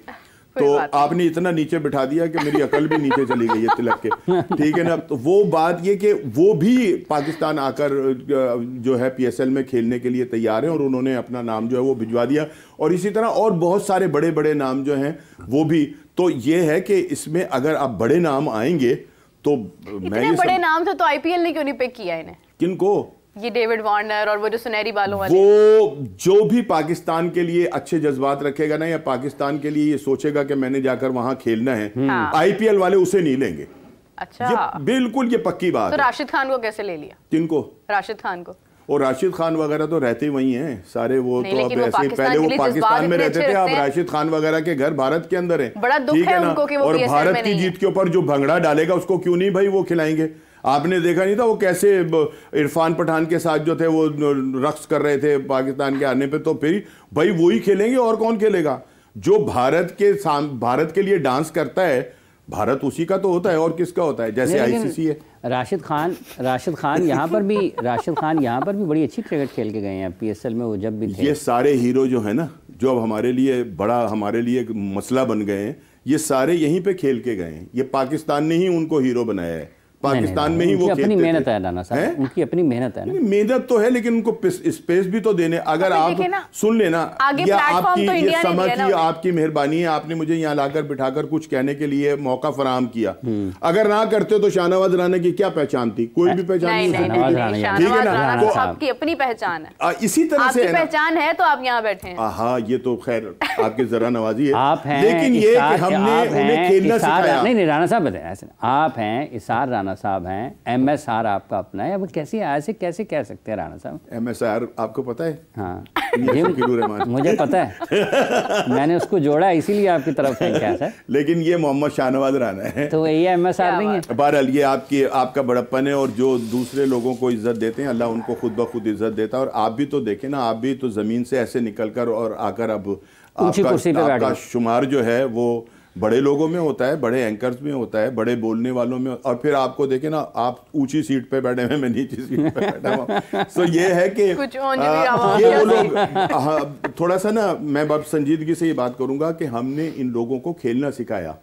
तो आपने इतना नीचे बिठा दिया कि मेरी अकल भी नीचे चली गई है तिलक के, ठीक है ना। तो वो बात ये कि वो भी पाकिस्तान आकर जो है PSL में खेलने के लिए तैयार है और उन्होंने अपना नाम जो है वो भिजवा दिया, और इसी तरह और बहुत सारे बड़े बड़े नाम जो हैं वो भी। तो ये है कि इसमें अगर आप बड़े नाम आएंगे तो इतने बड़े नाम थे तो IPL ने क्यों नहीं पिक किया इन्हें? किनको? ये डेविड वार्नर और वो जो सुनहरी बालों वाले। वो जो भी पाकिस्तान के लिए अच्छे जज्बात रखेगा ना, या पाकिस्तान के लिए ये सोचेगा कि मैंने जाकर वहां खेलना है, IPL वाले उसे नहीं लेंगे। अच्छा, ये बिल्कुल ये पक्की बात तो है। राशिद खान को कैसे ले लिया? किनको? राशिद खान को। और राशिद खान वगैरह तो रहते ही वही हैं सारे, वो तो अब ऐसे पहले वो पाकिस्तान पाकिस्तान में रहते थे, अब राशिद खान वगैरह के घर भारत के अंदर है। बड़ा दुख है उनको कि वो और PSL भारत में की नहीं जीत के ऊपर जो भंगड़ा डालेगा उसको क्यों नहीं भाई वो खिलाएंगे? आपने देखा नहीं था वो कैसे इरफान पठान के साथ जो थे वो रक्स कर रहे थे पाकिस्तान के आने पे? तो फिर भाई वही खेलेंगे और कौन खेलेगा? जो भारत के लिए डांस करता है, भारत उसी का तो होता है, और किसका होता है? जैसे ICC है। राशिद खान यहाँ पर भी बड़ी अच्छी क्रिकेट खेल के गए हैं PSL में, वो जब भी थे। ये सारे हीरो जो है ना, जो अब हमारे लिए एक मसला बन गए हैं, ये सारे यहीं पे खेल के गए हैं। ये पाकिस्तान ने ही उनको हीरो बनाया है, पाकिस्तान में ही वो अपनी मेहनत है राना साहब, उनकी अपनी मेहनत है ना। मेहनत तो है, लेकिन उनको स्पेस भी तो देने। अगर आप सुन लेना, या आपकी ये समझ की आपकी मेहरबानी है, आपने मुझे यहाँ लाकर बिठाकर कुछ कहने के लिए मौका फराहम किया। अगर ना करते तो शाहनवाज राना की क्या पहचान थी? कोई भी पहचान नहीं, ठीक है ना। तो आपकी अपनी पहचान है, इसी तरह से पहचान है, तो आप यहाँ बैठे हैं। हाँ, ये तो खैर आपकी जरा नवाजी है। आप हैं, लेकिन ये कि हमने उन्हें खेलना सिखाया। नहीं राना साहब बताएं, ऐसे आप हैं, इसार राना साहब हैं, MSR आपका अपना है, अब कैसे ऐसे कैसे कह सकते हैं राना साहब? MSR आपको पता है? हाँ, मुझे पता है, मैंने उसको जोड़ा इसीलिए आपकी तरफ है क्या सर? लेकिन ये मोहम्मद शाहनवाज राना है, तो यही MSR नहीं है। बहरहाल ये आपका बड़प्पन है, और जो दूसरे लोगों को इज्जत देते हैं अल्लाह उनको खुद ब खुद इज्जत देता है। और आप भी तो देखें ना, आप भी तो जमीन से ऐसे निकलकर और आकर अब आपका शुमार जो है वो बड़े लोगों में होता है, बड़े एंकर्स में होता है, बड़े बोलने वालों में, और फिर आपको देखें ना, आप ऊंची सीट पे बैठे हुए, मैं नीची सीट पे बैठा हूँ। सो ये है कि ये वो लोग थोड़ा सा ना, मैं अब संजीदगी से ये बात करूंगा कि हमने इन लोगों को खेलना सिखाया।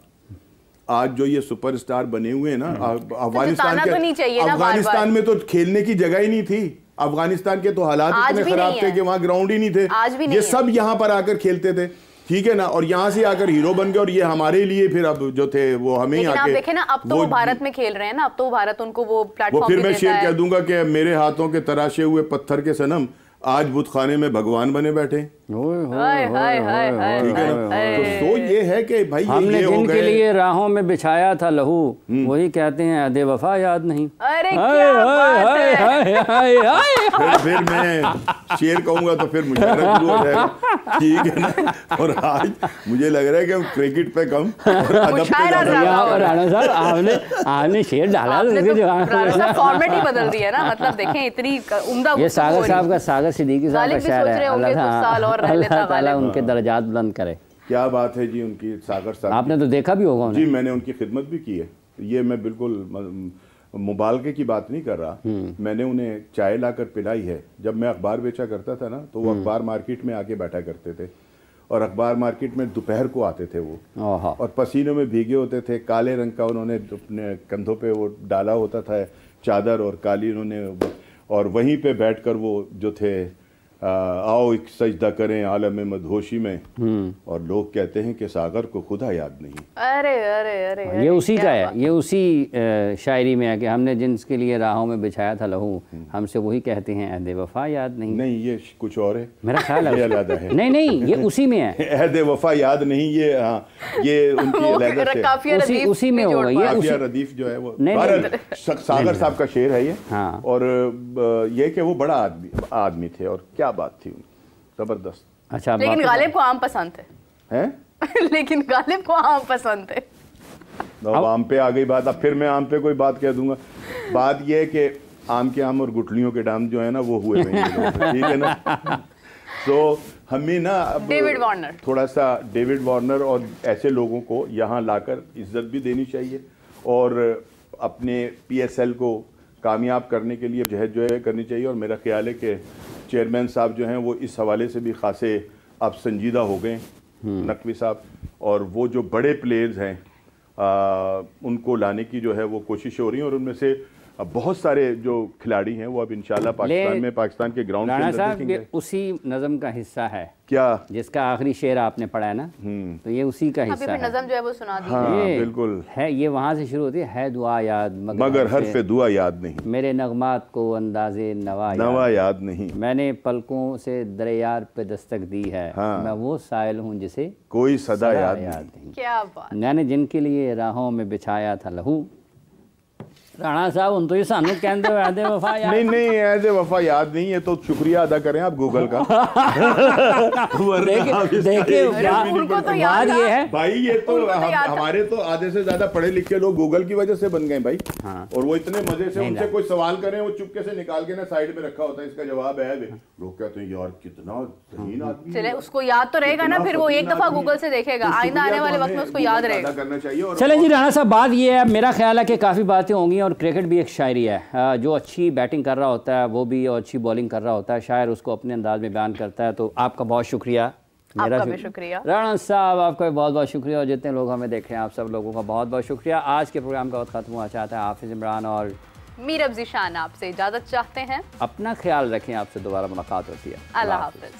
आज जो ये सुपरस्टार बने हुए हैं ना, अफगानिस्तान में तो खेलने की जगह ही नहीं थी। अफगानिस्तान के तो हालात इतने खराब थे कि वहां ग्राउंड ही नहीं थे। ये सब यहाँ पर आकर खेलते थे, ठीक है ना, और यहाँ से आकर हीरो बन गए, और ये हमारे लिए फिर अब जो थे वो हमें ही आके। देखे ना, अब तो वो भारत में खेल रहे हैं ना, अब तो भारत उनको वो प्लेटफॉर्म फिर मैं शेर कह दूंगा कि मेरे हाथों के तराशे हुए पत्थर के सनम आज बुतखाने में भगवान बने बैठे। ठीक है ना, तो ये है कि भाई हमने जिनके लिए राहों में बिछाया था लहू, वही कहते हैं अदे वफा याद नहीं। अरे क्या बात है। फिर मैं शेर कहूंगा तो फिर मुशायरा शुरू हो जाएगा, ठीक है ना। और आज मुझे लग रहा है कि हम क्रिकेट पे कम और अदब पे ज्यादा। राणा साहब आपने शेर डाला, फॉर्मेट ही बदल दिया ना, मतलब देखें इतनी उम्दा। ये सागर साहब का, सागर सिद्दीकी साहब का शायर है, अल्लाह ताला उनके दर्जात बुलंद करे। क्या बात है जी उनकी, सागर साहब आपने तो देखा भी होगा जी, मैंने उनकी खिदमत भी की है। ये मैं बिल्कुल मुबालके की बात नहीं कर रहा, मैंने उन्हें चाय लाकर पिलाई है। जब मैं अखबार बेचा करता था ना, तो वो अखबार मार्केट में आके बैठा करते थे, और अखबार मार्केट में दोपहर को आते थे वो, और पसीनों में भीगे होते थे। काले रंग का उन्होंने अपने कंधों पे वो डाला होता था चादर, और काली उन्होंने, और वहीं पे बैठकर वो जो थे आओ एक सजदा करें आलम मदहोशी में, और लोग कहते हैं कि सागर को खुदा याद नहीं। अरे अरे अरे, ये उसी का है, ये उसी शायरी में है कि हमने जिनके लिए राहों में बिछाया था लहू, हमसे वही कहते हैं अहद वफा याद नहीं। नहीं, ये कुछ और है, मेरा ख्याल है अलग है। नहीं, ये उसी में है, अहद वफा याद नहीं, ये हाँ, ये उनकी उसी में होगा। ये रदीफ जो है वो सागर साहब का शेर है ये। और ये कि वो बड़ा आदमी थे, और क्या बात थी जबरदस्त। अच्छा, लेकिन गालिब को आम पसंद थे, हैं? लेकिन गालिब को आम पसंद थे। अब आम पे आ गई बात, अब फिर मैं आम पे कोई बात कह दूंगा। बात यह है कि आम के आम और गुठलियों के डाम जो है ना वो हुए ठीक है ना। तो हमें ना अब डेविड वार्नर, थोड़ा सा डेविड वार्नर और ऐसे लोगों को यहाँ लाकर इज्जत भी देनी चाहिए, और अपने PSL को कामयाब करने के लिए जहद जो है करनी चाहिए। और मेरा ख्याल है कि चेयरमैन साहब जो हैं वो इस हवाले से भी खासे अब संजीदा हो गए, नकवी साहब, और वो जो बड़े प्लेयर्स हैं उनको लाने की जो है वो कोशिश हो रही है, और उनमें से बहुत सारे जो खिलाड़ी हैं वो अब इंशाल्लाह पाकिस्तान के ग्राउंड के अंदर देखेंगे। उसी नज़म का हिस्सा है क्या, जिसका आखिरी शेर आपने पढ़ा है ना, तो ये उसी का हिस्सा है। नज़म जो है वो सुना दी। हाँ, बिल्कुल है, ये वहाँ से शुरू होती है दुआ याद मगर हर्फ दुआ याद नहीं, मेरे नगमात को अंदाजे नवा याद नहीं, मैंने पलकों से दरियार पे दस्तक दी है, मैं वो साइल हूँ जिसे कोई सदा याद नहीं। क्या बात। मैंने जिनके लिए राहों में बिछाया था लहू। राणा साहब उन तो ये सानू कहते हो ऐसे वफा याद नहीं ऐसे वफा याद नहीं है, तो शुक्रिया अदा करें आप गूगल का। देखिए बात ये है भाई, ये तो हमारे तो आधे से ज्यादा पढ़े लिखे लोग गूगल की वजह से बन गए भाई। हाँ। और वो इतने मजे से उनसे कोई सवाल करें वो चुपके से निकाल के ना साइड में रखा होता है, इसका जवाब है, लोग कहते हैं यार कितना सही आदमी। चले उसको याद तो रहेगा ना, फिर वो एक दफा गूगल से देखेगा, आइंदा आने वाले वक्त में उसको याद रहेगा। करना चाहिए। चले जी राणा साहब, बात ये है, मेरा ख्याल है कि काफ़ी बातें होंगी, और क्रिकेट भी एक शायरी है। जो अच्छी बैटिंग कर रहा होता है वो भी, और अच्छी बॉलिंग कर रहा होता है, शायर उसको अपने अंदाज में बयान करता है। तो आपका बहुत शुक्रिया। आपका भी शुक्रिया राणा साहब, आपका भी बहुत बहुत शुक्रिया, और जितने लोग हमें देख रहे हैं आप सब लोगों का बहुत बहुत शुक्रिया। आज के प्रोग्राम का वक्त खत्म हुआ चाहता है। हाफिज इमरान और मीरब ज़ीशान आपसे इजाज़त चाहते हैं। अपना ख्याल रखें, आपसे दोबारा मुलाकात होती है। अल्लाह हाफिज।